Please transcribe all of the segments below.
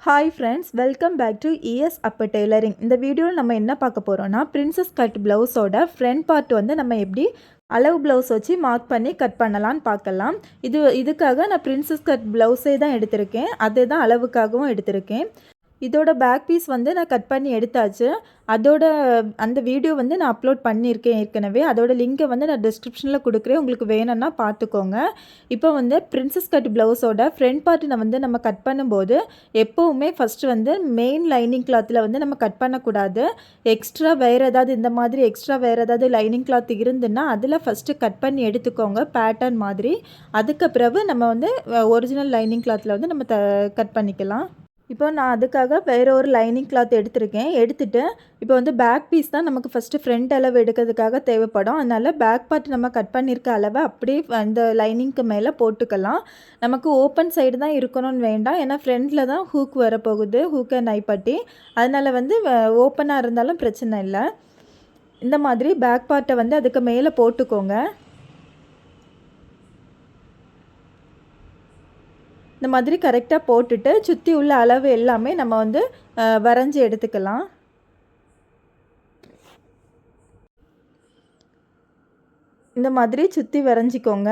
Hi friends, welcome back to ES அப்போ tailoring. இந்த வீடியோவில் நம்ம என்ன பார்க்க போகிறோன்னா, பிரின்சஸ் கட் ப்ளவுஸோட ஃப்ரண்ட் பார்ட் வந்து நம்ம எப்படி அளவு ப்ளவுஸ் வச்சு மார்க் பண்ணி கட் பண்ணலான்னு பார்க்கலாம். இதுக்காக நான் பிரின்சஸ் கட் ப்ளவுஸே தான் எடுத்திருக்கேன். அதே தான் அளவுக்காகவும் எடுத்திருக்கேன். இதோட பேக் பீஸ் வந்து நான் கட் பண்ணி எடுத்தாச்சு. அந்த வீடியோ வந்து நான் அப்லோட் பண்ணியிருக்கேன் ஏற்கனவே. அதோட லிங்கை வந்து நான் டிஸ்கிரிப்ஷனில் கொடுக்குறேன், உங்களுக்கு வேணும்னா பார்த்துக்கோங்க. இப்போ வந்து பிரின்சஸ் கட் ப்ளவுஸோட ஃப்ரண்ட் பார்ட் நம்ம கட் பண்ணும்போது எப்போவுமே ஃபஸ்ட்டு வந்து மெயின் லைனிங் கிளாத்தில் வந்து நம்ம கட் பண்ணக்கூடாது. எக்ஸ்ட்ரா வேறு ஏதாவது லைனிங் கிளாத் இருந்துன்னா அதில் ஃபஸ்ட்டு கட் பண்ணி எடுத்துக்கோங்க, பேட்டர்ன் மாதிரி. அதுக்கு பிறகு நம்ம வந்து ஒரிஜினல் லைனிங் கிளாத்தில் வந்து நம்ம கட் பண்ணிக்கலாம். இப்போ நான் அதுக்காக வேறு ஒரு லைனிங் கிளாத் எடுத்துட்டு இப்போ வந்து பேக் பீஸ் தான் நமக்கு ஃபஸ்ட்டு ஃப்ரண்ட் அளவு எடுக்கிறதுக்காக தேவைப்படும். அதனால் பேக் பார்ட் நம்ம கட் பண்ணியிருக்க அளவை அப்படியே அந்த லைனிங்க்கு மேலே போட்டுக்கலாம். நமக்கு ஓப்பன் சைடு தான் இருக்கணும்னு வேண்டாம், ஏன்னா ஃப்ரண்டில் தான் ஹூக் வரப்போகுது, ஹூக் அண்ட் ஐப்பட்டி. அதனால் வந்து ஓப்பனாக இருந்தாலும் பிரச்சனை இல்லை. இந்த மாதிரி பேக் பார்ட்டை வந்து அதுக்கு மேலே போட்டுக்கோங்க. இந்த மாதிரி கரெக்டாக போட்டுட்டு சுற்றி உள்ள அளவு எல்லாமே நம்ம வந்து வரைஞ்சி எடுத்துக்கலாம். இந்த மாதிரி சுற்றி வரைஞ்சிக்கோங்க.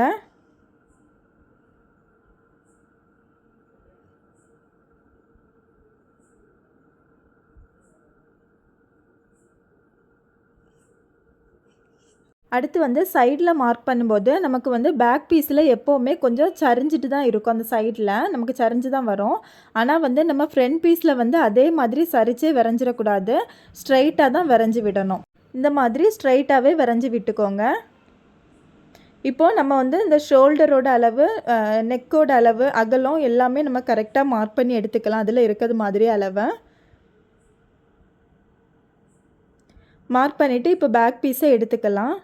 அடுத்து வந்து சைடில் மார்க் பண்ணும்போது நமக்கு வந்து பேக் பீஸில் எப்போவுமே கொஞ்சம் சரிஞ்சிட்டு தான் இருக்கும். அந்த சைடில் நமக்கு சரிஞ்சு தான் வரும். ஆனால் வந்து நம்ம ஃப்ரண்ட் பீஸில் வந்து அதே மாதிரி சரிச்சே வரைஞ்சிடக்கூடாது, ஸ்ட்ரைட்டாக தான் வரைஞ்சி விடணும். இந்த மாதிரி ஸ்ட்ரைட்டாகவே வரைஞ்சி விட்டுக்கோங்க. இப்போது நம்ம வந்து இந்த ஷோல்டரோட அளவு, நெக்கோட அளவு, அகலம் எல்லாமே நம்ம கரெக்டாக மார்க் பண்ணி எடுத்துக்கலாம். அதில் இருக்கிறது மாதிரி அளவை மார்க் பண்ணிவிட்டு இப்போ பேக் பீஸை எடுத்துக்கலாம்.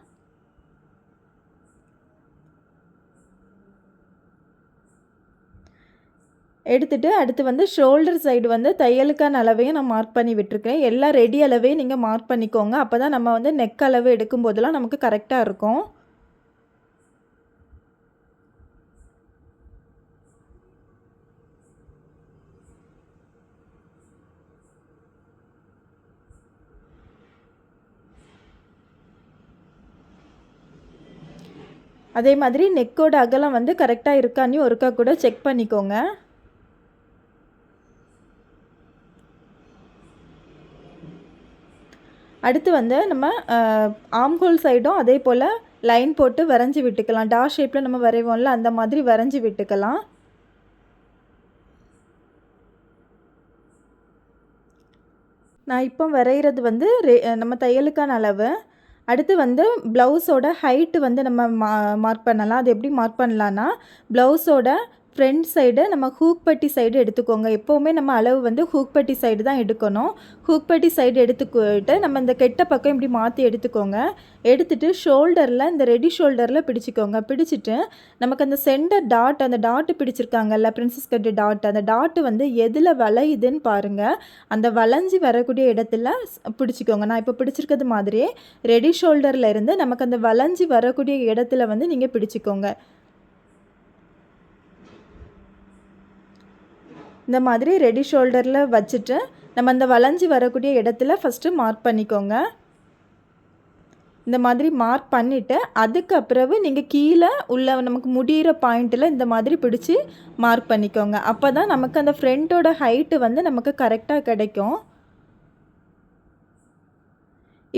எடுத்துகிட்டு அடுத்து வந்து ஷோல்டர் சைடு வந்து தையலுக்கான அளவையும் நான் மார்க் பண்ணி விட்டுருக்கேன். எல்லாம் ரெடி அளவையும் நீங்கள் மார்க் பண்ணிக்கோங்க. அப்போ தான் நம்ம வந்து நெக் அளவு எடுக்கும்போதெல்லாம் நமக்கு கரெக்டாக இருக்கும். அதே மாதிரி நெக்கோட அகலம் வந்து கரெக்டாக இருக்கான்னு ஒருக்கா கூட செக் பண்ணிக்கோங்க. அடுத்து வந்து நம்ம ஆம்ஹோல் சைடும் அதே போல் லைன் போட்டு வரைஞ்சி விட்டுக்கலாம். டாட் ஷேப்பில் நம்ம வரைவோம்ல, அந்த மாதிரி வரைஞ்சி விட்டுக்கலாம். நான் இப்போ வரைகிறது வந்து நம்ம தையலுக்கான அளவு. அடுத்து வந்து ப்ளவுஸோட ஹைட்டு வந்து நம்ம மார்க் பண்ணலாம். அது எப்படி மார்க் பண்ணலான்னா, ப்ளவுஸோட ஃப்ரண்ட் சைடு நம்ம ஹூக் பட்டி சைடு எடுத்துக்கோங்க. எப்போவுமே நம்ம அளவு வந்து ஹூக் பட்டி சைடு தான் எடுக்கணும். ஹூக் பட்டி சைடு எடுத்துக்கிட்டு நம்ம இந்த கெட்ட பக்கம் இப்படி மாற்றி எடுத்துக்கோங்க. எடுத்துகிட்டு ஷோல்டரில் இந்த ரெடி ஷோல்டரில் பிடிச்சிக்கோங்க. பிடிச்சிட்டு நமக்கு அந்த சென்டர் டாட், அந்த டாட்டு பிடிச்சிருக்காங்கல்ல, பிரின்சஸ் கட் டாட், அந்த டாட்டு வந்து எதில் வளையுதுன்னு பாருங்கள். அந்த வளைஞ்சி வரக்கூடிய இடத்துல பிடிச்சிக்கோங்க. நான் இப்போ பிடிச்சிருக்கிறது மாதிரியே ரெடி ஷோல்டரில் இருந்து நமக்கு அந்த வளைஞ்சி வரக்கூடிய இடத்துல வந்து நீங்கள் பிடிச்சிக்கோங்க. இந்த மாதிரி ரெடி ஷோல்டரில் வச்சுட்டு நம்ம அந்த வளைஞ்சி வரக்கூடிய இடத்துல ஃபஸ்ட்டு மார்க் பண்ணிக்கோங்க. இந்த மாதிரி மார்க் பண்ணிவிட்டு அதுக்கப்புறவு நீங்கள் கீழே உள்ள நமக்கு முடிகிற பாயிண்ட்டில் இந்த மாதிரி பிடிச்சி மார்க் பண்ணிக்கோங்க. அப்போ தான் நமக்கு அந்த ஃப்ரண்ட்டோட ஹைட்டு வந்து நமக்கு கரெக்டாக கிடைக்கும்.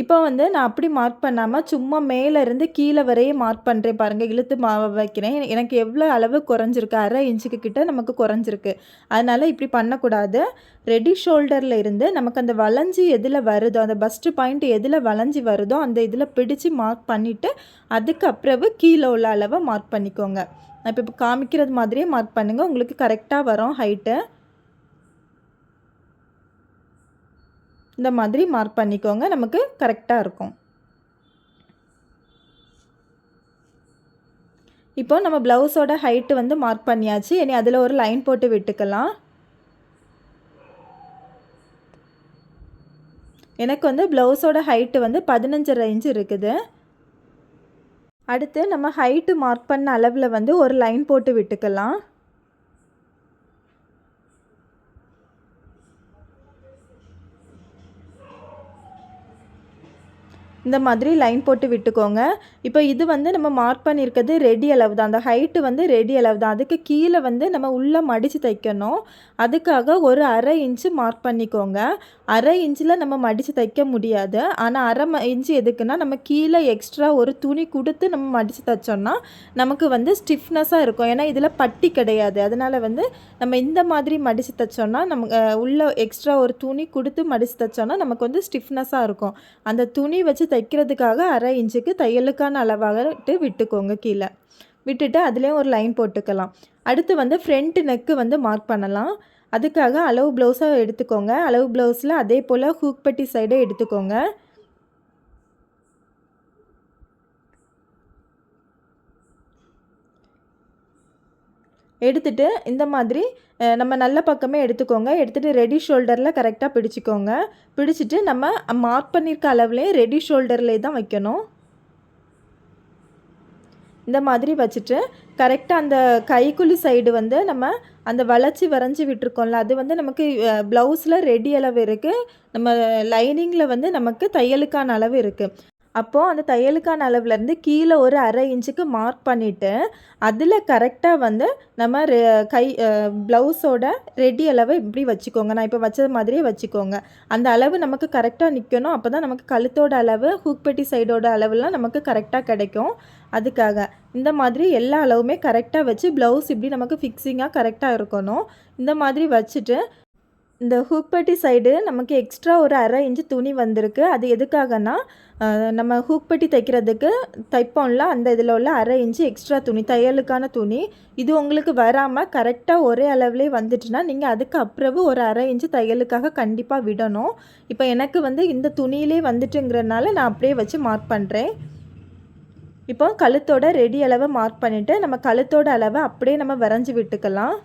இப்போ வந்து நான் அப்படி மார்க் பண்ணாமல் சும்மா மேலேருந்து கீழே வரையே மார்க் பண்ணுறேன் பாருங்கள். இழுத்து வைக்கிறேன். எனக்கு எவ்வளோ அளவு குறைஞ்சிருக்கு, 1/2 இன்ச்சுக்கு கிட்ட நமக்கு குறைஞ்சிருக்கு. அதனால் இப்படி பண்ணக்கூடாது. ரெடி ஷோல்டரில் இருந்து நமக்கு அந்த வளைஞ்சி எதில் வருதோ, அந்த பஸ்ட்டு பாயிண்ட் எதில் வளைஞ்சி வருதோ அந்த இதில் பிடிச்சி மார்க் பண்ணிவிட்டு அதுக்கப்புறவு கீழே உள்ள அளவை மார்க் பண்ணிக்கோங்க. நான் இப்போ காமிக்கிறது மாதிரியே மார்க் பண்ணுங்கள், உங்களுக்கு கரெக்டாக வரும் ஹைட்டு. இந்த மாதிரி மார்க் பண்ணிக்கோங்க, நமக்கு கரெக்டாக இருக்கும். இப்போ நம்ம ப்ளவுஸோட ஹைட்டு வந்து மார்க் பண்ணியாச்சு. இனி அதில் ஒரு லைன் போட்டு விட்டுக்கலாம். எனக்கு வந்து ப்ளவுஸோட ஹைட்டு வந்து 15.5 இன்ச் இருக்குது. அடுத்து நம்ம ஹைட்டு மார்க் பண்ண அளவில் வந்து ஒரு லைன் போட்டு விட்டுக்கலாம். இந்த மாதிரி லைன் போட்டு விட்டுக்கோங்க. இப்போ இது வந்து நம்ம மார்க் பண்ணியிருக்கிறது ரெடி அளவு தான். அந்த ஹைட்டு வந்து ரெடி அளவு தான். அதுக்கு கீழே வந்து நம்ம உள்ளே மடித்து தைக்கணும். அதுக்காக ஒரு 1/2 இன்ச்சு மார்க் பண்ணிக்கோங்க. 1/2 இன்ச்சில் நம்ம மடித்து தைக்க முடியாது. ஆனால் 1/2 இன்ச்சு எதுக்குன்னா, நம்ம கீழே எக்ஸ்ட்ரா ஒரு துணி கொடுத்து நம்ம மடித்து தைச்சோம்னா நமக்கு வந்து ஸ்டிஃப்னஸாக இருக்கும். ஏன்னா இதில் பட்டி கிடையாது. அதனால் வந்து நம்ம இந்த மாதிரி மடித்து தைச்சோம்னா நமக்கு உள்ளே எக்ஸ்ட்ரா ஒரு துணி கொடுத்து மடித்து தைச்சோம்னா நமக்கு வந்து ஸ்டிஃப்னஸாக இருக்கும். அந்த துணி வச்சு தைக்கிறதுக்காக 1/2 இன்ச்சுக்கு தையலுக்கான அளவாகட்டு விட்டுக்கோங்க கீழே. விட்டுட்டு அதுலேயும் ஒரு லைன் போட்டுக்கலாம். அடுத்து வந்து ஃப்ரண்ட் நெக்கு வந்து மார்க் பண்ணலாம். அதுக்காக அளவு ப்ளவுஸாக எடுத்துக்கோங்க. அளவு ப்ளவுஸில் அதே போல் ஹூக் பட்டி சைடே எடுத்துக்கோங்க. எடுத்துட்டு இந்த மாதிரி நம்ம நல்ல பக்கமே எடுத்துக்கோங்க. எடுத்துகிட்டு ரெடி ஷோல்டரில் கரெக்டாக பிடிச்சிக்கோங்க. பிடிச்சிட்டு நம்ம மார்க் பண்ணியிருக்க அளவுலேயே ரெடி ஷோல்டர்லேயே தான் வைக்கணும். இந்த மாதிரி வச்சுட்டு கரெக்டாக அந்த கைக்குழி சைடு வந்து நம்ம அந்த வளைச்சி வரைஞ்சி விட்டுருக்கோம்ல, அது வந்து நமக்கு ப்ளவுஸில் ரெடி அளவு இருக்குது. நம்ம லைனிங்கில் வந்து நமக்கு தையலுக்கான அளவு இருக்குது. அப்போது அந்த தையலுக்கான அளவுலேருந்து கீழே ஒரு 1/2 இன்ச்சுக்கு மார்க் பண்ணிவிட்டு அதில் கரெக்டாக வந்து நம்ம ப்ளவுஸோட ரெடி அளவை இப்படி வச்சுக்கோங்க. நான் இப்போ வச்சது மாதிரியே வச்சுக்கோங்க. அந்த அளவு நமக்கு கரெக்டாக நிற்கணும். அப்போ தான் நமக்கு கழுத்தோட அளவு ஹூக் பெட்டி சைடோட அளவுலாம் நமக்கு கரெக்டாக கிடைக்கும். அதுக்காக இந்த மாதிரி எல்லா அளவுமே கரெக்டாக வச்சு ப்ளவுஸ் இப்படி நமக்கு ஃபிக்ஸிங்காக கரெக்டாக இருக்கணும். இந்த மாதிரி வச்சுட்டு இந்த ஹூக் பட்டி சைடு நமக்கு எக்ஸ்ட்ரா ஒரு 1/2 இன்ச்சு துணி வந்திருக்கு. அது எதுக்காகனா, நம்ம ஹூக் பட்டி தைக்கிறதுக்கு தைப்போம்ல, அந்த இதில் உள்ள 1/2 இன்ச்சு எக்ஸ்ட்ரா துணி, தையலுக்கான துணி. இது உங்களுக்கு வராமல் கரெக்டாக ஒரே அளவுலேயே வந்துட்டுனா, நீங்கள் அதுக்கு அப்புறம் ஒரு 1/2 இன்ச்சு தையலுக்காக கண்டிப்பாக விடணும். இப்போ எனக்கு வந்து இந்த துணியிலே வந்துட்டுங்கிறனால நான் அப்படியே வச்சு மார்க் பண்ணுறேன். இப்போ கழுத்தோட ரெடி அளவை மார்க் பண்ணிவிட்டு நம்ம கழுத்தோட அளவை அப்படியே நம்ம வரைஞ்சி விட்டுக்கலாம்.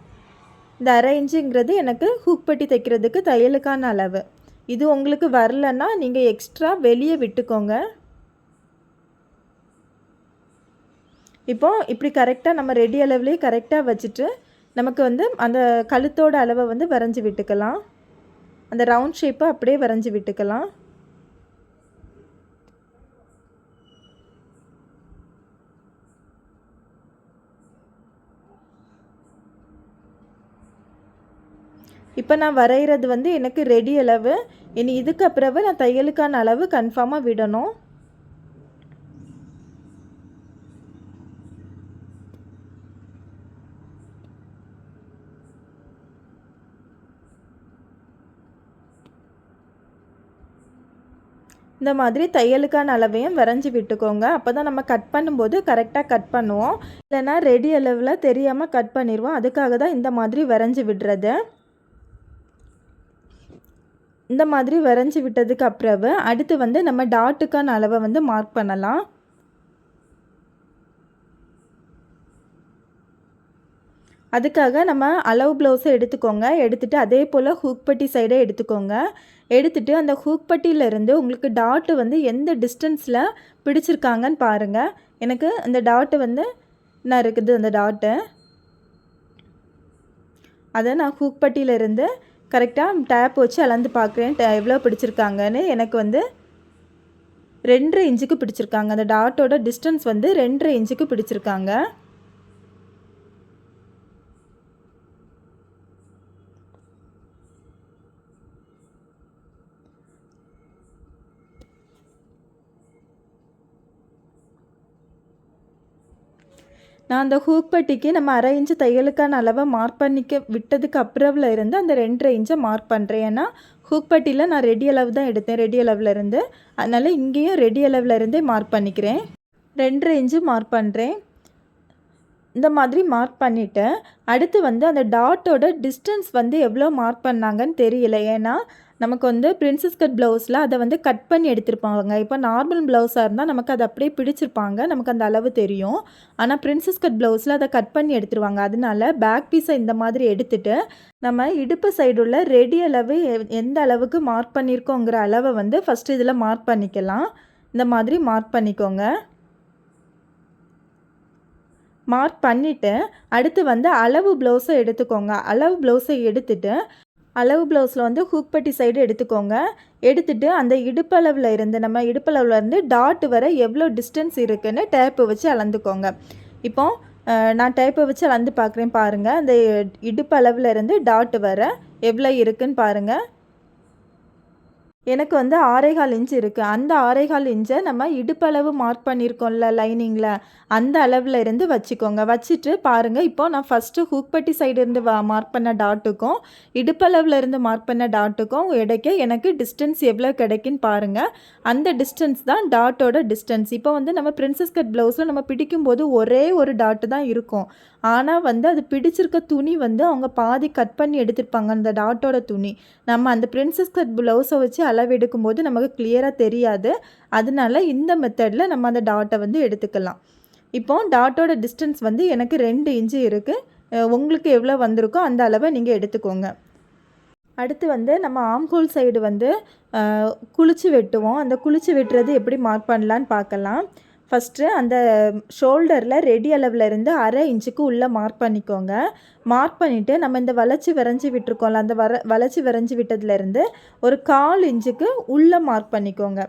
இந்த 1/2 இன்ச்சுங்கிறது எனக்கு ஹூக் பட்டி தைக்கிறதுக்கு தையலுக்கான அளவு. இது உங்களுக்கு வரலன்னா நீங்கள் எக்ஸ்ட்ரா வெளியே விட்டுக்கோங்க. இப்போது இப்படி கரெக்டாக நம்ம ரெடி அளவுலேயே கரெக்டாக வச்சுட்டு நமக்கு வந்து அந்த கழுத்தோட அளவை வந்து வரைஞ்சி விட்டுக்கலாம். அந்த ரவுண்ட் ஷேப்பை அப்படியே வரைஞ்சி விட்டுக்கலாம். இப்போ நான் வரைகிறது வந்து எனக்கு ரெடி அளவு. இனி இதுக்கு அப்புறம் நான் தையலுக்கான அளவு கன்ஃபார்மாக விடணும். இந்த மாதிரி தையலுக்கான அளவையும் வரைஞ்சி விட்டுக்கோங்க. அப்போ தான் நம்ம கட் பண்ணும்போது கரெக்டாக கட் பண்ணுவோம். இல்லைனா ரெடி அளவில் தெரியாமல் கட் பண்ணிடுவோம். அதுக்காக தான் இந்த மாதிரி வரைஞ்சி விடுறது. இந்த மாதிரி வரைஞ்சி விட்டதுக்கு அப்புறம் அடுத்து வந்து நம்ம டாட்டுக்கான அளவை வந்து மார்க் பண்ணலாம். அதுக்காக நம்ம அளவு ப்ளவுஸை எடுத்துக்கோங்க. எடுத்துகிட்டு அதே போல் ஹூக் பட்டி சைடை எடுத்துக்கோங்க. எடுத்துகிட்டு அந்த ஹூக் பட்டியிலேருந்து உங்களுக்கு டாட்டு வந்து எந்த டிஸ்டன்ஸில் பிடிச்சிருக்காங்கன்னு பாருங்கள். எனக்கு அந்த டாட்டு வந்து என்ன இருக்குது, அந்த டாட்டு அதை நான் ஹூக் பட்டியிலேருந்து கரெக்டாக டேப் வச்சு அளந்து பார்க்குறேன் எவ்வளோ பிடிச்சிருக்காங்கன்னு. எனக்கு வந்து 2.5 இன்ச்சுக்கு பிடிச்சிருக்காங்க. அந்த டாட்டோட டிஸ்டன்ஸ் வந்து 2.5 இன்ச்சுக்கு பிடிச்சிருக்காங்க. நான் அந்த ஹூக் பட்டிக்கு நம்ம 1/2 இன்ச்சு தையலுக்கான அளவை மார்க் பண்ணிக்க விட்டதுக்கு அப்புறம்ல இருந்து அந்த 2.5 இன்ச்சை மார்க் பண்ணுறேன். ஏன்னா ஹூக் பட்டியில் நான் ரெடி அளவு தான் எடுத்தேன், ரெடி அளவில் இருந்து. அதனால் இங்கேயும் ரெடி அளவில் இருந்தே மார்க் பண்ணிக்கிறேன். 2.5 இன்ச்சு மார்க் பண்ணுறேன். இந்த மாதிரி மார்க் பண்ணிவிட்டு அடுத்து வந்து அந்த டாட்டோட டிஸ்டன்ஸ் வந்து எவ்வளோ மார்க் பண்ணாங்கன்னு தெரியல. ஏன்னா நமக்கு வந்து பிரின்சஸ் கட் ப்ளவுஸில் அதை வந்து கட் பண்ணி எடுத்திருப்பாங்க. இப்போ நார்மல் ப்ளவுஸாக இருந்தால் நமக்கு அதை அப்படியே பிடிச்சிருப்பாங்க, நமக்கு அந்த அளவு தெரியும். ஆனால் பிரின்சஸ் கட் ப்ளவுஸில் அதை கட் பண்ணி எடுத்துருவாங்க. அதனால பேக் பீஸை இந்த மாதிரி எடுத்துகிட்டு நம்ம இடுப்பு சைடு உள்ள ரெடி அளவு எந்த அளவுக்கு மார்க் பண்ணியிருக்கோங்கிற அளவை வந்து ஃபஸ்ட்டு இதில் மார்க் பண்ணிக்கலாம். இந்த மாதிரி மார்க் பண்ணிக்கோங்க. மார்க் பண்ணிவிட்டு அடுத்து வந்து அளவு ப்ளவுஸை எடுத்துக்கோங்க. அளவு ப்ளவுஸை எடுத்துகிட்டு அளவு ப்ளவுஸில் வந்து ஹூக் பட்டி சைடு எடுத்துக்கோங்க. எடுத்துட்டு அந்த இடுப்பளவில் இருந்து நம்ம இடுப்பளவில் இருந்து டாட் வர எவ்வளோ டிஸ்டன்ஸ் இருக்குன்னு டேப்பு வச்சு அளந்துக்கோங்க. இப்போ நான் டேப்பை வச்சு அளந்து பார்க்குறேன் பாருங்கள். அந்த இடுப்பளவில் இருந்து டாட் வர எவ்வளோ இருக்குன்னு பாருங்கள். எனக்கு வந்து 6.25 இன்ச் இருக்குது. அந்த 6.25 இன்ச்சை நம்ம இடுப்பளவு மார்க் பண்ணியிருக்கோம்ல லைனிங்கில், அந்த அளவில் இருந்து வச்சுக்கோங்க. வச்சுட்டு பாருங்கள், இப்போது நான் ஃபஸ்ட்டு ஹூக் பட்டி சைடு இருந்து மார்க் பண்ண டாட்டுக்கும் இடுப்பளவில் இருந்து மார்க் பண்ண டாட்டுக்கும் இடைக்க எனக்கு டிஸ்டன்ஸ் எவ்வளோ கிடைக்குன்னு பாருங்கள். அந்த டிஸ்டன்ஸ் தான் டாட்டோட டிஸ்டன்ஸ். இப்போ வந்து நம்ம பிரின்சஸ் கட் ப்ளவுஸில் நம்ம பிடிக்கும்போது ஒரே ஒரு டாட்டு தான் இருக்கும். ஆனால் வந்து அது பிடிச்சிருக்க துணி வந்து அவங்க பாதி கட் பண்ணி எடுத்துருப்பாங்க, அந்த டாட்டோட துணி. நம்ம அந்த பிரின்சஸ் கட் ப்ளவுஸை வச்சு அளவு எடுக்கும்போது நமக்கு கிளியராக தெரியாது. அதனால இந்த மெத்தடில் நம்ம அந்த டாட்டை வந்து எடுத்துக்கலாம். இப்போ டாட்டோட டிஸ்டன்ஸ் வந்து எனக்கு 2 இன்ச்சு இருக்குது. உங்களுக்கு எவ்வளோ வந்திருக்கோ அந்த அளவை நீங்கள் எடுத்துக்கோங்க. அடுத்து வந்து நம்ம ஆம்ஹோல் சைடு வந்து குளிச்சு வெட்டுவோம். அந்த குளிச்சு வெட்டுறது எப்படி மார்க் பண்ணலான்னு பார்க்கலாம். ஃபஸ்ட்டு அந்த ஷோல்டரில் ரெடி அளவில் இருந்து 1/2 இன்ச்சுக்கு உள்ளே மார்க் பண்ணிக்கோங்க. மார்க் பண்ணிவிட்டு நம்ம இந்த வளைச்சி வரைஞ்சி விட்டுருக்கோம்ல, அந்த வளைச்சி வரைஞ்சி விட்டதுலேருந்து ஒரு 1/4 இன்ச்சுக்கு உள்ளே மார்க் பண்ணிக்கோங்க.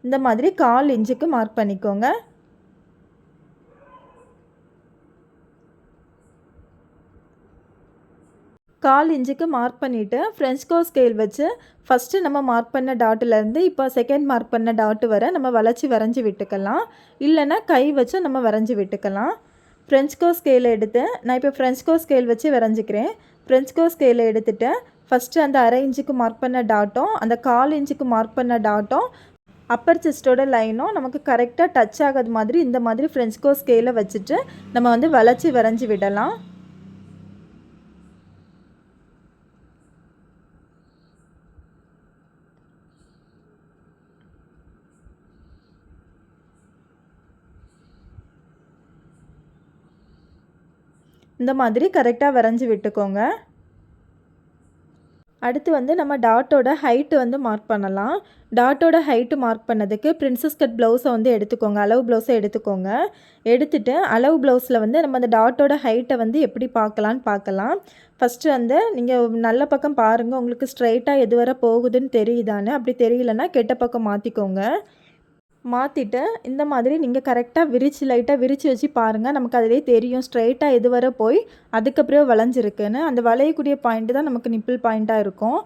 இந்த மாதிரி 1/4 இன்ச்சுக்கு மார்க் பண்ணிக்கோங்க. கால் இன்ச்சுக்கு மார்க் பண்ணிவிட்டு ஃப்ரெஞ்ச்கோ ஸ்கேல் வச்சு ஃபஸ்ட்டு நம்ம மார்க் பண்ண டாட்டிலேருந்து இப்போ செகண்ட் மார்க் பண்ண டாட்டு வர நம்ம வளைச்சி வரைஞ்சி விட்டுக்கலாம். இல்லைன்னா கை வச்சு நம்ம வரைஞ்சி விட்டுக்கலாம். ஃப்ரெஞ்ச்கோ ஸ்கேலை எடுத்து நான் இப்போ ஃப்ரெஞ்ச்கோ ஸ்கேல் வச்சு வரைஞ்சிக்கிறேன். ஃப்ரெஞ்ச்கோ ஸ்கேலை எடுத்துகிட்டு ஃபஸ்ட்டு அந்த 1/2 இன்ச்சுக்கு மார்க் பண்ண டாட்டும் அந்த 1/4 இன்ச்சுக்கு மார்க் பண்ண டாட்டும் அப்பர் செஸ்ட்டோட லைனும் நமக்கு கரெக்டாக டச் ஆகாத மாதிரி இந்த மாதிரி ஃப்ரெஞ்ச்கோ ஸ்கேலை வச்சுட்டு நம்ம வந்து வளைச்சி வரைஞ்சி விடலாம். இந்த மாதிரி கரெக்டாக வரைஞ்சி விட்டுக்கோங்க. அடுத்து வந்து நம்ம டாட்டோட ஹைட்டு வந்து மார்க் பண்ணலாம். டாட்டோட ஹைட்டு மார்க் பண்ணதுக்கு பிரின்சஸ் கட் ப்ளவுஸை வந்து எடுத்துக்கோங்க. அளவு ப்ளவுஸை எடுத்துக்கோங்க. எடுத்துகிட்டு அளவு ப்ளவுஸில் வந்து நம்ம அந்த டாட்டோட ஹைட்டை வந்து எப்படி பார்க்கலான்னு பார்க்கலாம். ஃபஸ்ட்டு வந்து நீங்கள் நல்ல பக்கம் பாருங்கள், உங்களுக்கு ஸ்ட்ரைட்டாக எது வரை போகுதுன்னு தெரியுதான்னு. அப்படி தெரியலன்னா கெட்ட பக்கம் மாற்றிக்கோங்க. மாற்றிட்டு இந்த மாதிரி நீங்கள் கரெக்டாக லைட்டாக விரித்து வச்சு பாருங்கள். நமக்கு அதிலே தெரியும் ஸ்ட்ரைட்டாக எது வரை போய் அதுக்கப்புறம் வளைஞ்சிருக்குன்னு. அந்த வளையக்கூடிய பாயிண்ட்டு தான் நமக்கு நிப்பிள் பாயிண்ட்டாக இருக்கும்.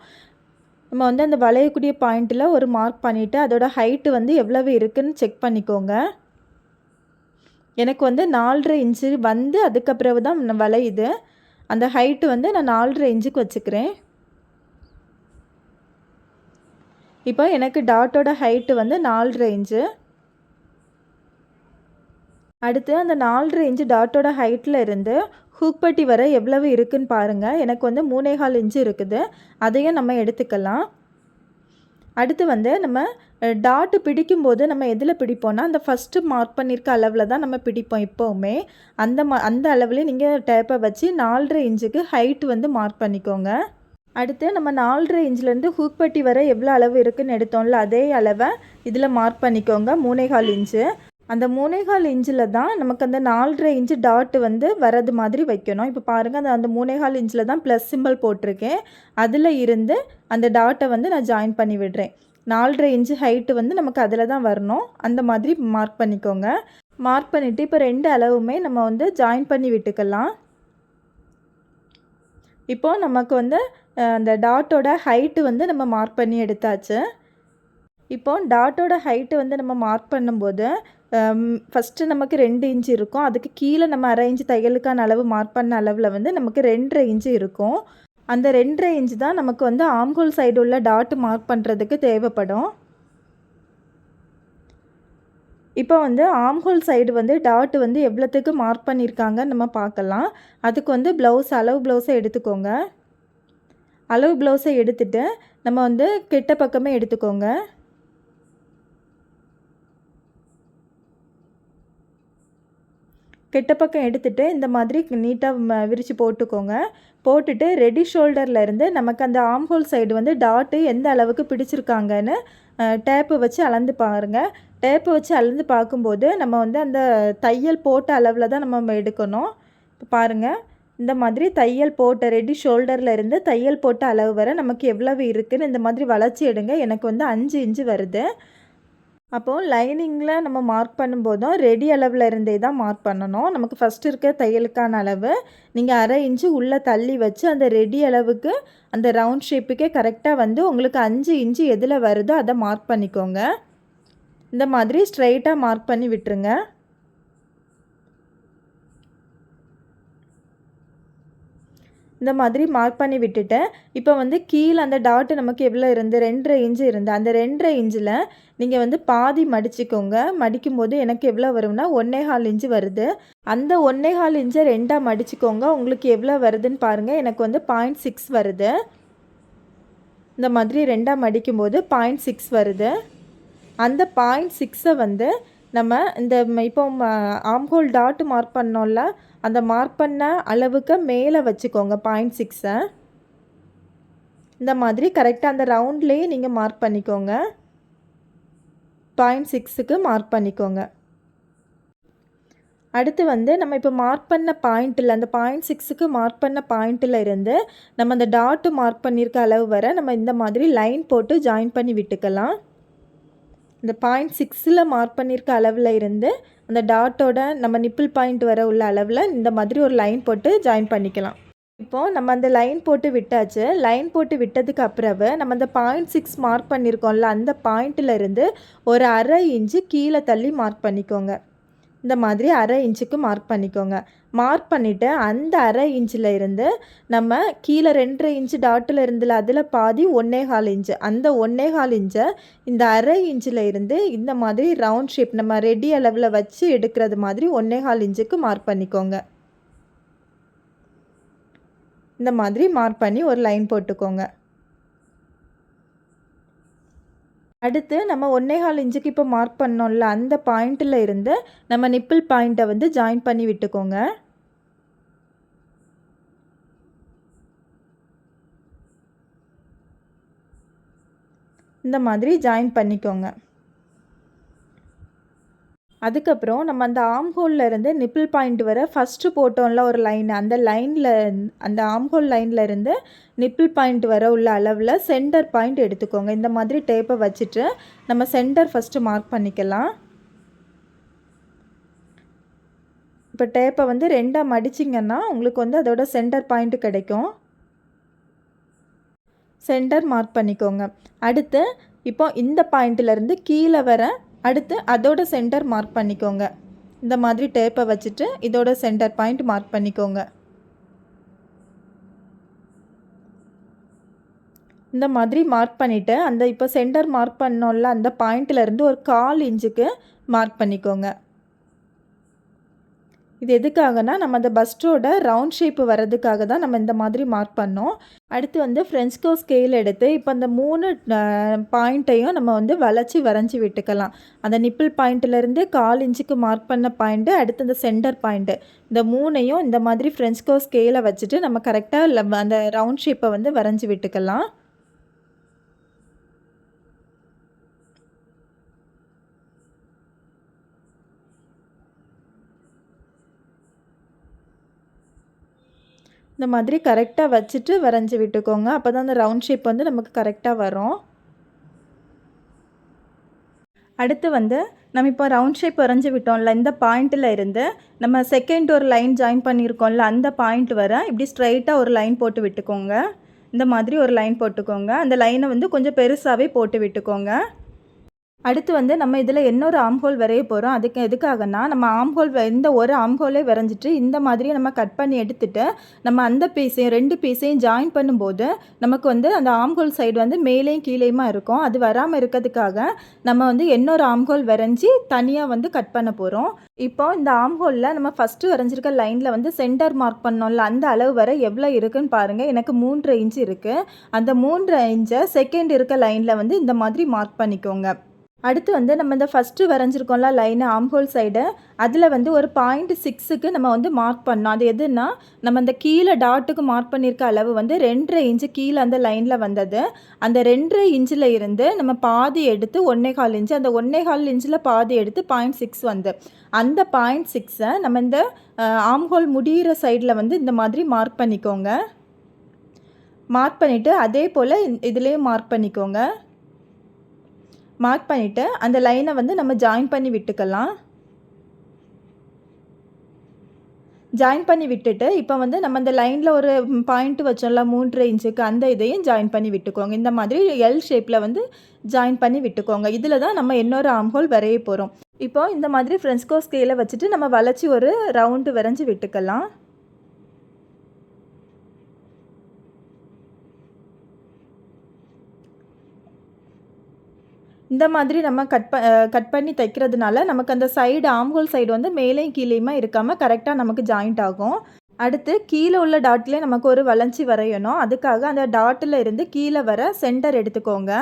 நம்ம வந்து அந்த வளையக்கூடிய பாயிண்ட்டில் ஒரு மார்க் பண்ணிவிட்டு அதோட ஹைட்டு வந்து எவ்வளவு இருக்குதுன்னு செக் பண்ணிக்கோங்க. எனக்கு வந்து 4.5 இன்ச்சு வந்து அதுக்கப்புறம் தான் வளையுது. அந்த ஹைட்டு வந்து நான் 4.5 இன்ச்சுக்கு வச்சுக்கிறேன். இப்போ எனக்கு டாட்டோட ஹைட்டு வந்து 4.5 இன்ச்சு. அடுத்து அந்த 4.5 இன்ச்சு டாட்டோட ஹைட்டில் இருந்து ஹூக் பட்டி வர எவ்வளவு இருக்குதுன்னு பாருங்கள். எனக்கு வந்து 3.25 இன்ச்சு இருக்குது. அதையும் நம்ம எடுத்துக்கலாம். அடுத்து வந்து நம்ம டாட்டு பிடிக்கும்போது நம்ம எதில் பிடிப்போம்னா அந்த ஃபஸ்ட்டு மார்க் பண்ணியிருக்க அளவில் தான் நம்ம பிடிப்போம் எப்போவுமே. அந்த அளவுலேயே நீங்கள் டேப்பை வச்சு 4.5 இன்ச்சுக்கு ஹைட் வந்து மார்க் பண்ணிக்கோங்க. அடுத்து நம்ம 4.5 இன்ச்லேருந்து ஹூக் பட்டி வர எவ்வளோ அளவு இருக்குதுன்னு எடுத்தோம்ல, அதே அளவை இதில் மார்க் பண்ணிக்கோங்க. 3.25 இன்ச்சு. அந்த 3.25 இன்ச்சில் தான் நமக்கு அந்த 4.5 இன்ச்சு டாட்டு வந்து வரது மாதிரி வைக்கணும். இப்போ பாருங்கள், அந்த 3.25 இன்ச்சில் தான் ப்ளஸ் சிம்பிள் போட்டிருக்கேன். அதில் இருந்து அந்த டாட்டை வந்து நான் ஜாயின் பண்ணி விடுறேன். 4.5 இன்ச்சு ஹைட்டு வந்து நமக்கு அதில் தான் வரணும். அந்த மாதிரி மார்க் பண்ணிக்கோங்க. மார்க் பண்ணிவிட்டு இப்போ 2 அளவுமே நம்ம வந்து ஜாயின் பண்ணி விட்டுக்கலாம். இப்போது நமக்கு வந்து அந்த டாட்டோட ஹைட்டு வந்து நம்ம மார்க் பண்ணி எடுத்தாச்சு. இப்போது டாட்டோட ஹைட்டு வந்து நம்ம மார்க் பண்ணும்போது ஃபஸ்ட்டு நமக்கு 2 இன்ச்சு இருக்கும். அதுக்கு கீழே நம்ம 1/2 இன்ச்சு தையலுக்கான அளவு மார்க் பண்ண அளவில் வந்து நமக்கு 2.5 இன்ச்சு இருக்கும். அந்த 2.5 இன்ச்சு தான் நமக்கு வந்து ஆம்ஹோல் சைடு உள்ள டாட்டு மார்க் பண்ணுறதுக்கு தேவைப்படும். இப்போ வந்து ஆம்ஹோல் சைடு வந்து டாட்டு வந்து எவ்வளோத்துக்கு மார்க் பண்ணியிருக்காங்கன்னு நம்ம பார்க்கலாம். அதுக்கு வந்து அளவு ப்ளவுஸை எடுத்துக்கோங்க. அளவு ப்ளவுஸை எடுத்துகிட்டு நம்ம வந்து கெட்ட பக்கமே எடுத்துக்கோங்க. கெட்ட பக்கம் எடுத்துகிட்டு இந்த மாதிரி நீட்டாக விரித்து போட்டுக்கோங்க. போட்டுட்டு ரெடி ஷோல்டரில் இருந்து நமக்கு அந்த ஆம்ஹோல் சைடு வந்து டாட்டு எந்த அளவுக்கு பிடிச்சிருக்காங்கன்னு டேப்பு வச்சு அளந்து பாருங்கள். டேப்பு வச்சு அளந்து பார்க்கும்போது நம்ம வந்து அந்த தையல் போட்ட அளவில் தான் நம்ம எடுக்கணும். இப்போ பாருங்கள், இந்த மாதிரி தையல் போட்ட ரெடி ஷோல்டரில் இருந்து தையல் போட்ட அளவு வரை நமக்கு எவ்வளவு இருக்குதுன்னு இந்த மாதிரி வளைச்சி எடுங்க. எனக்கு வந்து 5 இன்ச்சு வருது. அப்போது லைனிங்கில் நம்ம மார்க் பண்ணும்போதும் ரெடி அளவில் இருந்தே தான் மார்க் பண்ணணும். நமக்கு ஃபஸ்ட்டு இருக்க தையலுக்கான அளவு நீங்கள் 1/2 இன்ச்சு உள்ளே தள்ளி வச்சு அந்த ரெடி அளவுக்கு அந்த ரவுண்ட் ஷேப்புக்கே கரெக்டாக வந்து உங்களுக்கு 5 இன்ச்சு எதில் வருதோ அதை மார்க் பண்ணிக்கோங்க. இந்த மாதிரி ஸ்ட்ரைட்டாக மார்க் பண்ணி விட்டுருங்க. இந்த மாதிரி மார்க் பண்ணி விட்டுட்டேன். இப்போ வந்து கீழே அந்த டாட்டு நமக்கு எவ்வளோ இருந்து 2.5 இன்ச்சு இருந்து அந்த 2.5 இன்ச்சில் நீங்கள் வந்து பாதி மடிச்சுக்கோங்க. மடிக்கும்போது எனக்கு எவ்வளோ வரும்னா 1.25 இன்ச்சு வருது. அந்த 1.25 இன்ச்சை 2ஆக மடிச்சுக்கோங்க. உங்களுக்கு எவ்வளோ வருதுன்னு பாருங்கள். எனக்கு வந்து 0.6 வருது. இந்த மாதிரி 2ஆக மடிக்கும்போது 0.6 வருது. அந்த 0.6ஐ வந்து நம்ம இந்த இப்போ ஆம்ஹோல் டாட் மார்க் பண்ணோம்ல, அந்த மார்க் பண்ண அளவுக்கு மேலே வச்சுக்கோங்க 0.6ஐ. இந்த மாதிரி கரெக்டாக அந்த ரவுண்ட்லேயே நீங்கள் மார்க் பண்ணிக்கோங்க. 0.6க்கு மார்க் பண்ணிக்கோங்க. அடுத்து வந்து நம்ம இப்போ மார்க் பண்ண பாயிண்ட்டில் அந்த 0.6க்கு மார்க் பண்ண பாயிண்ட்டில் இருந்து நம்ம அந்த டாட்டு மார்க் பண்ணியிருக்க அளவு வரை நம்ம இந்த மாதிரி லைன் போட்டு ஜாயின் பண்ணி விட்டுக்கலாம். இந்த 0.6ல் மார்க் பண்ணியிருக்க அளவில் இருந்து அந்த டாட்டோட நம்ம நிப்பிள் பாயிண்ட் வர உள்ள அளவில் இந்த மாதிரி ஒரு லைன் போட்டு ஜாயின் பண்ணிக்கலாம். இப்போது நம்ம அந்த லைன் போட்டு விட்டாச்சு. லைன் போட்டு விட்டதுக்கு அப்புறவு நம்ம அந்த 0.6 மார்க் பண்ணியிருக்கோம்ல, அந்த பாயிண்ட்டில் இருந்து ஒரு 1/2 இன்ச்சு கீழே தள்ளி மார்க் பண்ணிக்கோங்க. இந்த மாதிரி 1/2 இன்ச்சுக்கு மார்க் பண்ணிக்கோங்க. மார்க் பண்ணிவிட்டு அந்த 1/2 இன்ச்சில் இருந்து நம்ம கீழே 2.5 இன்ச்சு டாட்டில் இருந்துல அதில் பாதி 1.25 இன்ச்சு. அந்த 1.25 இன்ச்சை இந்த 1/2 இன்ச்சில் இருந்து இந்த மாதிரி ரவுண்ட் ஷேப் நம்ம ரெடி அளவில் வச்சு எடுக்கிறது மாதிரி 1.25 இன்ச்சுக்கு மார்க் பண்ணிக்கோங்க. இந்த மாதிரி மார்க் பண்ணி ஒரு லைன் போட்டுக்கோங்க. அடுத்து நம்ம 1.25 இன்ச்சுக்கு இப்போ மார்க் பண்ணோம்ல, அந்த பாயிண்ட்டில் இருந்து நம்ம நிப்பிள் பாயிண்ட்டை வந்து ஜாயின் பண்ணி விட்டுக்கோங்க. இந்த மாதிரி ஜாயின் பண்ணிக்கோங்க. அதுக்கப்புறம் நம்ம அந்த ஆம்ஹோலில் இருந்து நிப்பிள் பாயிண்ட் வர ஃபஸ்ட்டு போட்டோம்ல ஒரு லைன், அந்த லைனில் அந்த ஆம்ஹோல் லைனில் இருந்து நிப்பிள் பாயிண்ட் வர உள்ள அளவில் சென்டர் பாயிண்ட் எடுத்துக்கோங்க. இந்த மாதிரி டேப்பை வச்சுட்டு நம்ம சென்டர் ஃபஸ்ட்டு மார்க் பண்ணிக்கலாம். இப்போ டேப்பை வந்து 2ஆக மடிச்சிங்கன்னா உங்களுக்கு வந்து அதோட சென்டர் பாயிண்ட் கிடைக்கும். சென்டர் மார்க் பண்ணிக்கோங்க. அடுத்து இப்போ இந்த பாயிண்ட்டிலேருந்து கீழே வர அடுத்து அதோட சென்டர் மார்க் பண்ணிக்கோங்க. இந்த மாதிரி டேப்பை வச்சுட்டு இதோட சென்டர் பாயிண்ட் மார்க் பண்ணிக்கோங்க. இந்த மாதிரி மார்க் பண்ணிவிட்டு அந்த இப்போ சென்டர் மார்க் பண்ணோம்ல, அந்த பாயிண்ட்டிலேருந்து ஒரு 1/4 இன்ச்சுக்கு மார்க் பண்ணிக்கோங்க. இது எதுக்காகனா நம்ம அந்த பஸ்டோட ரவுண்ட் ஷேப்பு வரதுக்காக தான் நம்ம இந்த மாதிரி மார்க் பண்ணோம். அடுத்து வந்து ஃப்ரெஞ்ச்கோ ஸ்கேல் எடுத்து இப்போ அந்த 3 பாயிண்ட்டையும் நம்ம வந்து வரைஞ்சி விட்டுக்கலாம். அந்த நிப்பிள் பாயிண்ட்டிலேருந்து 1/4 இன்ச்சுக்கு மார்க் பண்ண பாயிண்ட்டு, அடுத்து அந்த சென்டர் பாயிண்ட்டு, இந்த 3ஐயும் இந்த மாதிரி ஃப்ரெஞ்ச்கோ ஸ்கேலை வச்சுட்டு நம்ம கரெக்டாக அந்த ரவுண்ட் ஷேப்பை வந்து வரைஞ்சி விட்டுக்கலாம். இந்த மாதிரி கரெக்டாக வச்சுட்டு வரைஞ்சி விட்டுக்கோங்க. அப்போ தான் அந்த ரவுண்ட் ஷேப் வந்து நமக்கு கரெக்டாக வரும். அடுத்து வந்து நம்ம இப்போ ரவுண்ட் ஷேப் வரைஞ்சி விட்டோம்ல, இந்த பாயிண்ட்டில் இருந்து நம்ம செகண்ட் ஒரு லைன் ஜாயின் பண்ணியிருக்கோம்ல, அந்த பாயிண்ட் வர இப்படி ஸ்ட்ரைட்டாக ஒரு லைன் போட்டு விட்டுக்கோங்க. இந்த மாதிரி ஒரு லைன் போட்டுக்கோங்க. அந்த லைனை வந்து கொஞ்சம் பெருசாகவே போட்டு விட்டுக்கோங்க. அடுத்து வந்து நம்ம இதில் இன்னொரு ஆம்ஹோல் வரைய போகிறோம். அதுக்கு எதுக்காகனா நம்ம ஆம்ஹோல் இந்த ஒரு ஆம்ஹோலே வரைஞ்சிட்டு இந்த மாதிரி நம்ம கட் பண்ணி எடுத்துட்டு நம்ம அந்த பீஸையும் 2 பீஸையும் ஜாயின் பண்ணும்போது நமக்கு வந்து அந்த ஆம்ஹோல் சைடு வந்து மேலேயும் கீழேயுமா இருக்கும். அது வராமல் இருக்கிறதுக்காக நம்ம வந்து இன்னொரு ஆம்ஹோல் வரைஞ்சி தனியாக வந்து கட் பண்ண போகிறோம். இப்போ இந்த ஆம்ஹோலில் நம்ம ஃபஸ்ட்டு வரைஞ்சிருக்க லைனில் வந்து சென்டர் மார்க் பண்ணோம்ல, அந்த அளவு வரை எவ்வளோ இருக்குதுன்னு பாருங்கள். எனக்கு 3.5 இன்ச்சு இருக்குது. அந்த 3.5 இன்ச்சை செகண்ட் இருக்க லைனில் வந்து இந்த மாதிரி மார்க் பண்ணிக்கோங்க. அடுத்து வந்து நம்ம இந்த ஃபஸ்ட்டு வரைஞ்சிருக்கோம்ல லைனு ஆம்ஹோல் சைடு, அதில் வந்து ஒரு 0.6க்கு நம்ம வந்து மார்க் பண்ணோம். அது எதுன்னா, நம்ம அந்த கீழே டாட்டுக்கு மார்க் பண்ணியிருக்க அளவு வந்து 2½ இன்ச்சு கீழே அந்த லைனில் வந்தது. அந்த 2½ இன்ச்சில் இருந்து நம்ம பாதி எடுத்து 1¼ இன்ச்சு, அந்த 1¼ இன்ச்சில் பாதி எடுத்து 0.6 வந்து. அந்த 0.6ஐ நம்ம இந்த ஆம்ஹோல் முடிகிற சைடில் வந்து இந்த மாதிரி மார்க் பண்ணிக்கோங்க. மார்க் பண்ணிவிட்டு அதே போல் இதுலேயும் மார்க் பண்ணிக்கோங்க. மார்க் பண்ணிவிட்டு அந்த லைனை வந்து நம்ம ஜாயின் பண்ணி விட்டுக்கலாம். ஜாயின் பண்ணி விட்டுட்டு இப்போ வந்து நம்ம இந்த லைனில் ஒரு பாயிண்ட் வச்சோம்ல 3½ இன்ச்சுக்கு, அந்த இதையும் ஜாயின் பண்ணி விட்டுக்கோங்க. இந்த மாதிரி எல் ஷேப்பில் வந்து ஜாயின் பண்ணி விட்டுக்கோங்க. இதில் தான் நம்ம இன்னொரு ஆம்ஹோல் வரைய போகிறோம். இப்போ இந்த மாதிரி ஃப்ரென்ச்கோ ஸ்கேலை வச்சுட்டு நம்ம வளைச்சி ஒரு ரவுண்டு வரைஞ்சி விட்டுக்கலாம். இந்த மாதிரி நம்ம கட் பண்ணி தைக்கிறதுனால நமக்கு அந்த சைடு ஆம்ஹோல் சைடு வந்து மேலேயும் கீழேயுமா இருக்காமல் கரெக்டாக நமக்கு ஜாயிண்ட் ஆகும். அடுத்து கீழே உள்ள டாட்லேயே நமக்கு ஒரு வளைஞ்சி வரையணும். அதுக்காக அந்த டாட்டில் இருந்து கீழே வர சென்டர் எடுத்துக்கோங்க.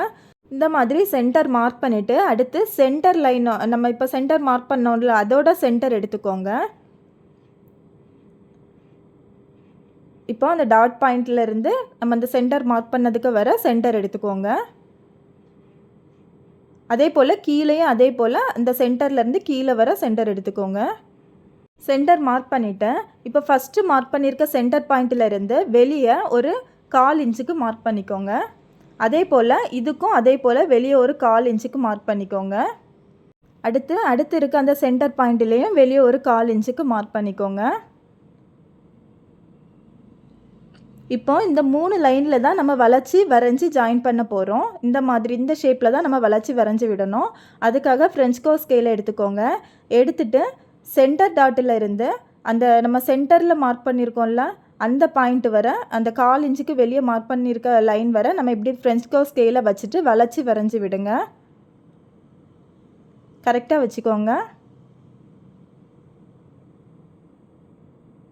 இந்த மாதிரி சென்டர் மார்க் பண்ணிவிட்டு அடுத்து சென்டர் லைன் நம்ம இப்போ சென்டர் மார்க் பண்ணோம்ல அதோட சென்டர் எடுத்துக்கோங்க. இப்போ அந்த டாட் பாயிண்ட்ல இருந்து நம்ம அந்த சென்டர் மார்க் பண்ணதுக்கு வர சென்டர் எடுத்துக்கோங்க. அதே போல் கீழேயும் அதே போல் அந்த சென்டர்லேருந்து கீழே வர சென்டர் எடுத்துக்கோங்க. சென்டர் மார்க் பண்ணிவிட்டேன். இப்போ ஃபஸ்ட்டு மார்க் பண்ணியிருக்க சென்டர் பாயிண்ட்டில் வெளியே ஒரு 1/4 இன்ச்சுக்கு மார்க் பண்ணிக்கோங்க. அதே போல் இதுக்கும் அதே போல் வெளியே ஒரு 1/4 இன்ச்சுக்கு மார்க் பண்ணிக்கோங்க. அடுத்து இருக்க அந்த சென்டர் பாயிண்ட்லேயும் வெளியே ஒரு 1/4 இன்ச்சுக்கு மார்க் பண்ணிக்கோங்க. இப்போ இந்த 3 லைனில் தான் நம்ம வளைச்சி வரைஞ்சி ஜாயின் பண்ண போகிறோம். இந்த மாதிரி இந்த ஷேப்பில் தான் நம்ம வளைச்சி வரைஞ்சி விடணும். அதுக்காக ஃப்ரென்ச்கோ ஸ்கேலை எடுத்துக்கோங்க. எடுத்துட்டு சென்டர் டாட்டில் இருந்து அந்த நம்ம சென்டரில் மார்க் பண்ணியிருக்கோம்ல அந்த பாயிண்ட் வர அந்த 1/4 இன்ச்சுக்கு வெளியே மார்க் பண்ணியிருக்க லைன் வர நம்ம இப்படி ஃப்ரென்ச்கோ ஸ்கேலை வச்சுட்டு வளைச்சி வரைஞ்சி விடுங்க. கரெக்டாக வச்சுக்கோங்க.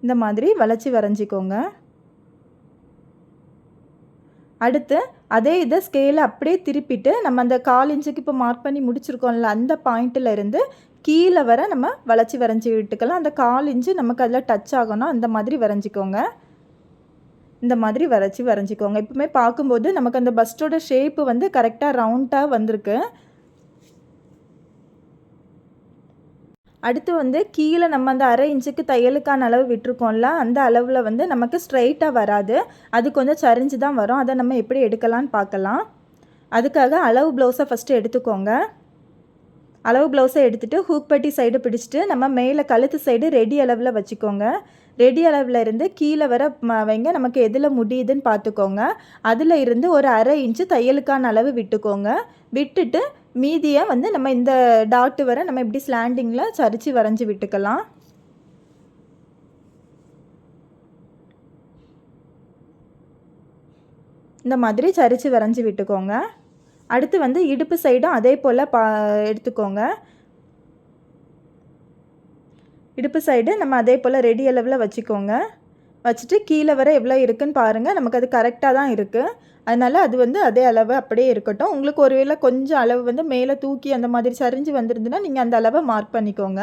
இந்த மாதிரி வளைச்சி வரைஞ்சிக்கோங்க. அடுத்து அதே இதை ஸ்கேலை அப்படியே திருப்பிட்டு நம்ம அந்த 1/4 இன்ச்சுக்கு இப்போ மார்க் பண்ணி முடிச்சிருக்கோம்ல அந்த பாயிண்ட்டில் இருந்து கீழே வர நம்ம வளைச்சி வரைஞ்சி விட்டுக்கலாம். அந்த 1/4 இன்ச்சு நமக்கு அதில் டச் ஆகணும். அந்த மாதிரி வரைஞ்சிக்கோங்க. இந்த மாதிரி வரைஞ்சிக்கோங்க. எப்பவுமே பார்க்கும்போது நமக்கு அந்த பஸ்டோட ஷேப்பு வந்து கரெக்டாக ரவுண்டாக வந்திருக்கு. அடுத்து வந்து கீழே நம்ம அந்த 1/2 இன்ச்சுக்கு தையலுக்கான அளவு விட்டுருக்கோம்ல அந்த அளவில் வந்து நமக்கு ஸ்ட்ரைட்டாக வராது. அது கொஞ்சம் சரிஞ்சு தான் வரும். அதை நம்ம எப்படி எடுக்கலான்னு பார்க்கலாம். அதுக்காக அளவு ப்ளவுஸை ஃபஸ்ட்டு எடுத்துக்கோங்க. அளவு ப்ளவுஸை எடுத்துகிட்டு ஹூக் பட்டி சைடு பிடிச்சிட்டு நம்ம மேலே கழுத்து சைடு ரெடி அளவில் வச்சுக்கோங்க. ரெடி அளவில் இருந்து கீழே வர வைங்க. நமக்கு எதில் முடியுதுன்னு பார்த்துக்கோங்க. அதில் இருந்து ஒரு 1/2 இன்ச்சு தையலுக்கான அளவு விட்டுக்கோங்க. விட்டுட்டு மீதியை வந்து நம்ம இந்த டாட்டு வர நம்ம இப்படி ஸ்லாண்டிங்கில் சரித்து வரைஞ்சி விட்டுக்கலாம். இந்த மாதிரி சரித்து வரைஞ்சி விட்டுக்கோங்க. அடுத்து வந்து இடுப்பு சைடும் அதே போல் எடுத்துக்கோங்க. இடுப்பு சைடு நம்ம அதே போல் ரெடி அளவில் வச்சுக்கோங்க. வச்சுட்டு கீழே வர எவ்வளோ இருக்குதுன்னு பாருங்கள். நமக்கு அது கரெக்டாக தான் இருக்குது. அதனால் அது வந்து அதே அளவு அப்படியே இருக்கட்டும். உங்களுக்கு ஒருவேளை கொஞ்சம் அளவு வந்து மேலே தூக்கி அந்த மாதிரி சரிஞ்சு வந்துருந்துன்னா நீங்கள் அந்த அளவை மார்க் பண்ணிக்கோங்க.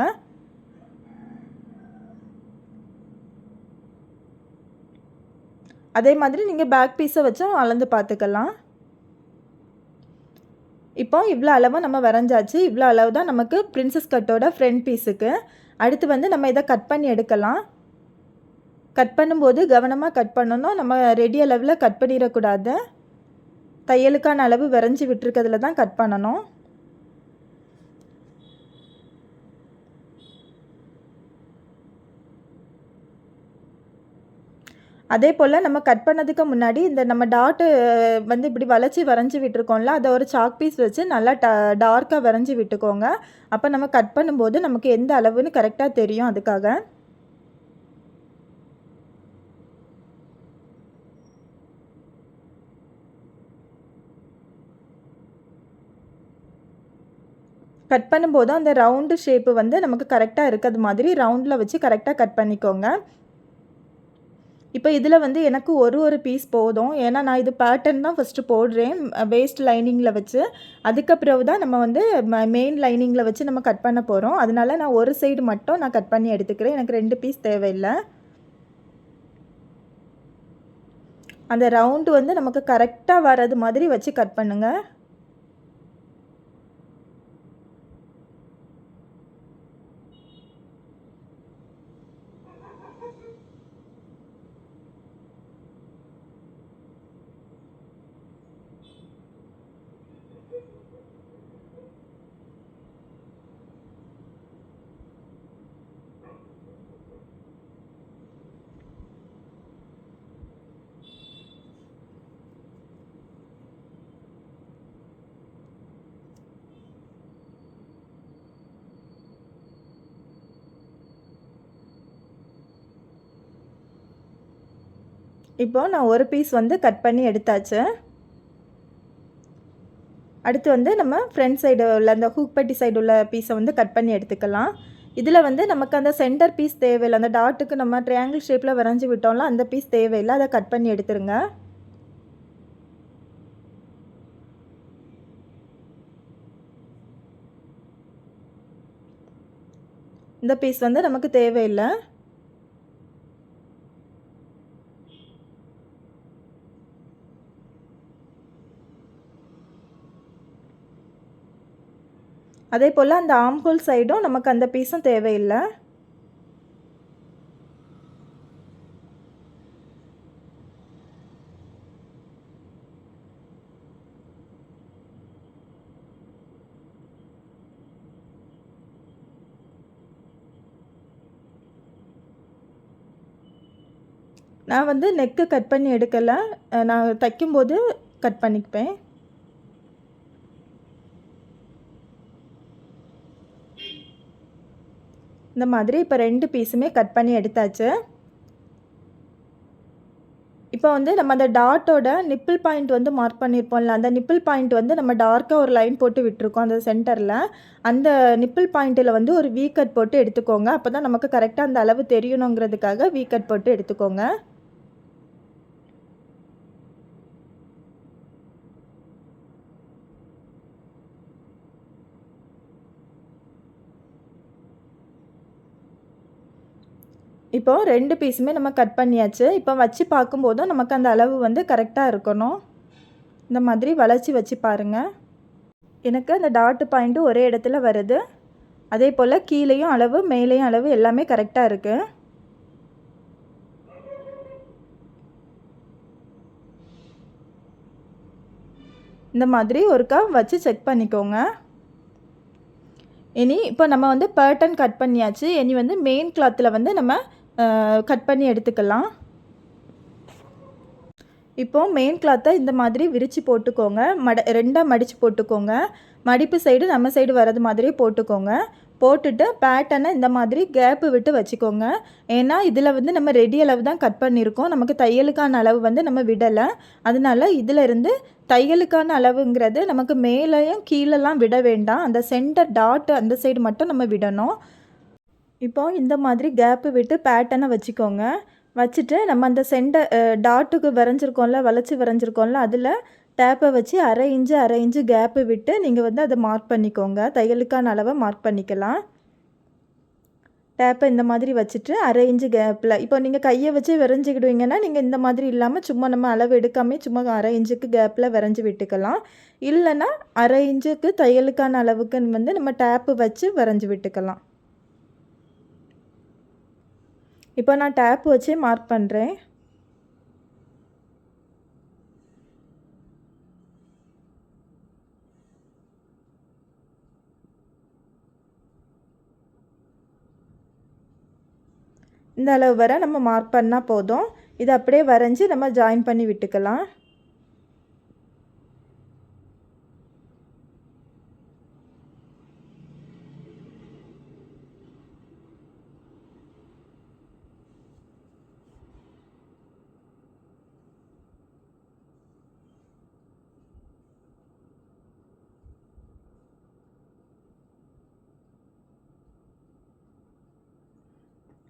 அதே மாதிரி நீங்கள் பேக் பீஸை வச்சும் அளந்து பார்த்துக்கலாம். இப்போ இவ்வளோ அளவு நம்ம வரைஞ்சாச்சு. இவ்வளோ அளவு தான் நமக்கு பிரின்சஸ் கட்டோட ஃப்ரண்ட் பீஸுக்கு. அடுத்து வந்து நம்ம இதை கட் பண்ணி எடுக்கலாம். கட் பண்ணும்போது கவனமாக கட் பண்ணணும். நம்ம ரெடி அளவில் கட் பண்ணிடக்கூடாது. தையலுக்கான அளவு வரைஞ்சி விட்டுருக்கிறதுல தான் கட் பண்ணணும். அதே போல் நம்ம கட் பண்ணதுக்கு முன்னாடி இந்த நம்ம டாட்டு வந்து இப்படி வளைச்சி வரைஞ்சி விட்டுருக்கோம்ல அதை ஒரு சாக் பீஸ் வச்சு நல்லா டார்க்காக வரைஞ்சி விட்டுக்கோங்க. அப்போ நம்ம கட் பண்ணும்போது நமக்கு எந்த அளவுன்னு கரெக்டாக தெரியும். அதுக்காக கட் பண்ணும்போது அந்த ரவுண்டு ஷேப்பு வந்து நமக்கு கரெக்டாக இருக்கிறது மாதிரி ரவுண்டில் வச்சு கரெக்டாக கட் பண்ணிக்கோங்க. இப்போ இதில வந்து எனக்கு ஒரு பீஸ் போதும். ஏன்னா நான் இது பேட்டர்ன் தான் ஃபர்ஸ்ட்டு போடுறேன். வேஸ்ட் லைனிங்கில வச்சு. அதுக்கு பிறகு தான் நம்ம வந்து மெயின் லைனிங்கில வச்சு நம்ம கட் பண்ண போறோம். அதனால நான் ஒரு சைடு மட்டும் நான் கட் பண்ணி எடுத்துக்கிறேன். எனக்கு 2 பீஸ் தேவையில்ல. அந்த ரவுண்டு வந்து நமக்கு கரெக்ட்டா வர்றது மாதிரி வச்சு கட் பண்ணுங்க. இப்போ நான் ஒரு பீஸ் வந்து கட் பண்ணி எடுத்தாச்சு. அடுத்து வந்து நம்ம ஃப்ரண்ட் சைடு உள்ள அந்த ஹூக் பட்டி சைடு உள்ள பீஸை வந்து கட் பண்ணி எடுத்துக்கலாம். இதில் வந்து நமக்கு அந்த சென்டர் பீஸ் தேவையில்ல. அந்த டாட்டுக்கு நம்ம ட்ரையாங்கிள் ஷேப்பில் வரைஞ்சி விட்டோம்ல, அந்த பீஸ் தேவையில்லை. அதை கட் பண்ணி எடுத்துருங்க. இந்த பீஸ் வந்து நமக்கு தேவையில்லை. அதே போல் அந்த ஆம்ஹோல் சைடும் நமக்கு அந்த பீஸும் தேவையில்லை. நான் வந்து நெக்கு கட் பண்ணி எடுக்கலை. நான் தைக்கும்போது கட் பண்ணிக்குவேன். இந்த மாதிரி இப்போ 2 பீஸுமே கட் பண்ணி எடுத்தாச்சு. இப்போ வந்து நம்ம அந்த டாட்டோட நிப்பிள் பாயிண்ட் வந்து மார்க் பண்ணியிருப்போம்ல, அந்த நிப்பிள் பாயிண்ட் வந்து நம்ம டார்க்காக ஒரு லைன் போட்டு விட்டுருக்கோம் அந்த சென்டரில். அந்த நிப்பிள் பாயிண்ட்டில் வந்து ஒரு வி கட் போட்டு எடுத்துக்கோங்க. அப்போ தான் நமக்கு கரெக்டாக அந்த அளவு தெரியணுங்கிறதுக்காக வி கட் போட்டு எடுத்துக்கோங்க. இப்போ 2 பீஸுமே நம்ம கட் பண்ணியாச்சு. இப்போ வச்சு பார்க்கும்போதும் நமக்கு அந்த அளவு வந்து கரெக்டாக இருக்கணும். இந்த மாதிரி வளைச்சி வச்சு பாருங்கள். எனக்கு அந்த டாட் பாயிண்ட்டு ஒரே இடத்துல வருது. அதே போல் கீழேயும் அளவு மேலேயும் அளவு எல்லாமே கரெக்டாக இருக்குது. இந்த மாதிரி ஒருக்கா வச்சு செக் பண்ணிக்கோங்க. இனி இப்போ நம்ம வந்து பேட்டர்ன் கட் பண்ணியாச்சு. இனி வந்து மெயின் கிளாத்தில் வந்து நம்ம கட் பண்ணி எடுத்துக்கலாம். இப்போது மெயின் கிளாத்தை இந்த மாதிரி விரித்து போட்டுக்கோங்க. 2ஆக மடித்து போட்டுக்கோங்க. மடிப்பு சைடு நம்ம சைடு வர்றது மாதிரியே போட்டுக்கோங்க. போட்டுட்டு பேட்டர்னை இந்த மாதிரி கேப்பு விட்டு வச்சுக்கோங்க. ஏன்னா இதில் வந்து நம்ம ரெடி அளவு தான் கட் பண்ணியிருக்கோம். நமக்கு தையலுக்கான அளவு வந்து நம்ம விடலை. அதனால இதில் இருந்து தையலுக்கான அளவுங்கிறது நமக்கு மேலேயும் கீழெல்லாம் விட வேண்டாம். அந்த சென்டர் டாட் அந்த சைடு மட்டும் நம்ம விடணும். இப்போது இந்த மாதிரி கேப்பு விட்டு பேட்டர்னை வச்சுக்கோங்க. வச்சுட்டு நம்ம அந்த டாட்டுக்கு வரைஞ்சிருக்கோம்ல, வளைச்சி வரைஞ்சிருக்கோம்ல, அதில் டேப்பை வச்சு அரை இன்ச்சு கேப்பு விட்டு நீங்கள் வந்து அதை மார்க் பண்ணிக்கோங்க. தையலுக்கான அளவை மார்க் பண்ணிக்கலாம். டேப்பை இந்த மாதிரி வச்சுட்டு அரை இன்ச்சு கேப்பில் இப்போ நீங்கள் கையை வச்சு வரைஞ்சிக்கிடுவீங்கன்னா நீங்கள் இந்த மாதிரி இல்லாமல் சும்மா நம்ம அளவு எடுக்காமே சும்மா அரை இன்ச்சுக்கு கேப்பில் வரைஞ்சி விட்டுக்கலாம். இல்லைன்னா அரை இன்ச்சுக்கு தையலுக்கான அளவுக்கு வந்து நம்ம டேப்பு வச்சு வரைஞ்சி விட்டுக்கலாம். இப்போ நான் டேப் வச்சு மார்க் பண்ணுறேன். இந்த அளவு வரை நம்ம மார்க் பண்ணால் போதும். இதை அப்படியே வரைஞ்சி நம்ம ஜாயின் பண்ணி விட்டுக்கலாம்.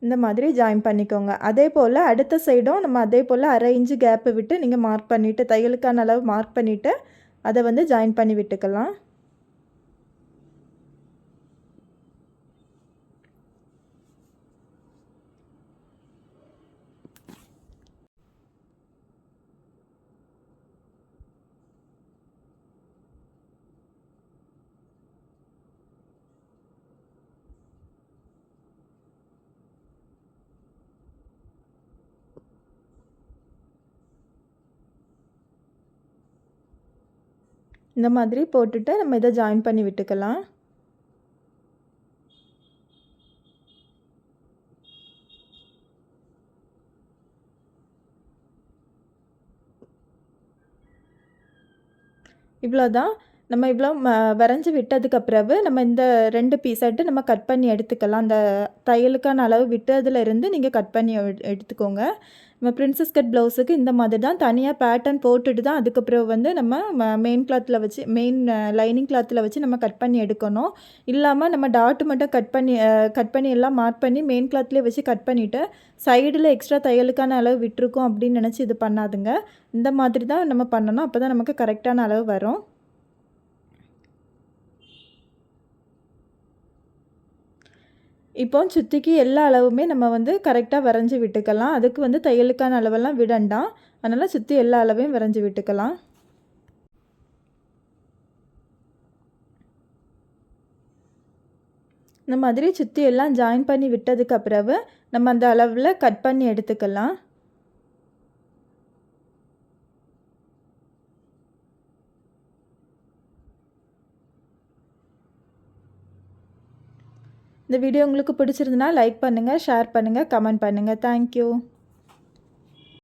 இந்த மாதிரி ஜாயின் பண்ணிக்கோங்க. அதே போல் அடுத்த சைடும் நம்ம அதே போல் 1/2 இன்ச்சு கேப்பு விட்டு நீங்கள் மார்க் பண்ணிவிட்டு தையலுக்கான அளவு மார்க் பண்ணிவிட்டு அதை வந்து ஜாயின் பண்ணி விட்டுக்கலாம். இந்த மாதிரி போட்டுட்டு நம்ம இதை ஜாயின் பண்ணி விட்டுக்கலாம். இவ்வளோதான். நம்ம இவ்வளோ வரைஞ்சி விட்டதுக்கு பிறகு நம்ம இந்த 2 பீஸாட்டு நம்ம கட் பண்ணி எடுத்துக்கலாம். அந்த தையலுக்கான அளவு விட்டதுலேருந்து நீங்கள் கட் பண்ணி எடுத்துக்கோங்க. நம்ம பிரின்சஸ் கட் ப்ளவுஸுக்கு இந்த மாதிரி தான் தனியாக பேட்டர்ன் போட்டுட்டு தான் அதுக்கப்புறம் வந்து நம்ம மெயின் கிளாத்தில் வச்சு லைனிங் கிளாத்தில் வச்சு நம்ம கட் பண்ணி எடுக்கணும். இல்லாமல் நம்ம டாட்டு மட்டும் கட் பண்ணி எல்லாம் மார்க் பண்ணி மெயின் கிளாத்லேயே வச்சு கட் பண்ணிவிட்டு சைடில் எக்ஸ்ட்ரா தையலுக்கான அளவு விட்டுருக்கோம் அப்படின்னு நினச்சி இது பண்ணாதுங்க. இந்த மாதிரி தான் நம்ம பண்ணணும். அப்போ தான் நமக்கு கரெக்டான அளவு வரும். இப்போ சுத்திக்கு எல்லா அளவுமே நம்ம வந்து கரெக்டாக வரைஞ்சி விட்டுக்கலாம். அதுக்கு வந்து தையலுக்கான அளவெல்லாம் விடண்டாம். அதனால் சுற்றி எல்லா அளவையும் வரைஞ்சி விட்டுக்கலாம். இந்த மாதிரி சுற்றி எல்லாம் ஜாயின் பண்ணி விட்டதுக்கு பிறகு நம்ம அந்த அளவில் கட் பண்ணி எடுத்துக்கலாம். இந்த வீடியோ உங்களுக்கு பிடிச்சிருந்தனா லைக் பண்ணுங்கள், ஷேர் பண்ணுங்கள், கமெண்ட் பண்ணுங்கள். தேங்க்யூ.